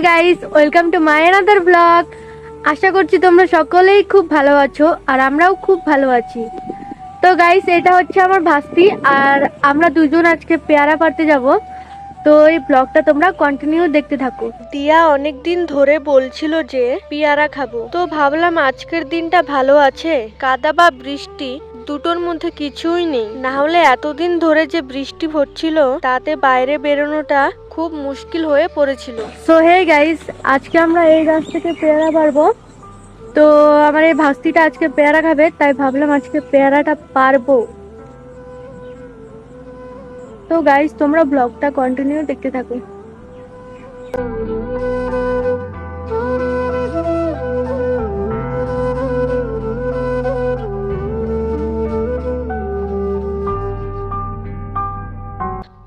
Guys, welcome to my another blog. আশা করছি তোমরা সকলেই খুব ভালো আছো আর আমরাও খুব ভালো আছি। তো গাইস, এটা হচ্ছে আমার ভাস্তি আর আমরা দুজন আজকে পেয়ারা পাড়তে যাব। তো এই ব্লগটা তোমরা কন্টিনিউ দেখতে থাকো। দিয়া অনেক দিন ধরে বলছিল যে পেয়ারা খাবো, তো ভাবলাম আজকের দিনটা ভালো আছে, কাদা বা বৃষ্টি দুটোর মধ্যে কিছুই নেই, না হলে এতদিন ধরে যে বৃষ্টি হচ্ছিল তাতে বাইরে বেরোনোটা খুব মুশকিল হয়ে পড়েছিল। সো হে গাইস, আজকে আমরা এই গাছ থেকে পেয়ারা পারবো। তো আমার এই ভাস্তিটা আজকে পেয়ারা খাবে, তাই ভাবলাম আজকে পেয়ারাটা পারবো। তো গাইস, তোমরা ব্লগটা কন্টিনিউ দেখতে থাকো।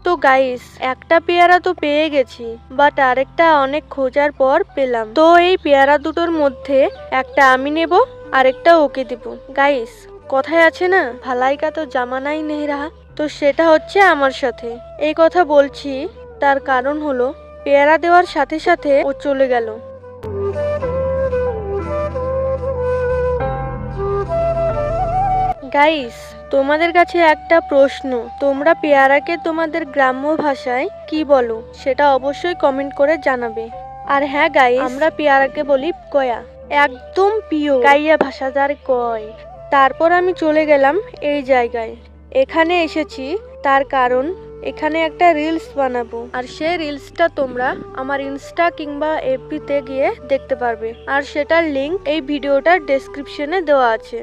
তো গাইস, একটা পেয়ারা তো পেয়ে গেছি, বাট আরেকটা অনেক খোঁজার পর পেলাম। তো এই পেয়ারা দুটোর মধ্যে একটা আমি নেব, আরেকটা ওকে দিব। গাইস, কথায় আছে না, ভালাই কা তো জামানাই নেই রাহা, তো সেটা হচ্ছে আমার সাথে। এই কথা বলছি তার কারণ হলো পেয়ারা দেওয়ার সাথে সাথে ও চলে গেল। গাইস, তোমাদের কাছে একটা প্রশ্ন, তোমরা পেয়ারাকে তোমাদের গ্রাম্য ভাষায় কি বলো সেটা অবশ্যই কমেন্ট করে জানাবে। আর হ্যাঁ গাইস, আমরা পেয়ারাকে বলি কয়া, একদম পিওর গাইয়া ভাষা যার কয়। তারপর আমি চলে গেলাম এই জায়গায়। এখানে এসেছি তার কারণ এখানে একটা রিলস বানাবো, আর সেই রিলসটা তোমরা আমার ইনস্টা কিংবা এফবি তে গিয়ে দেখতে পারবে, আর সেটার লিংক এই ভিডিওটার ডেসক্রিপশনে দেওয়া আছে।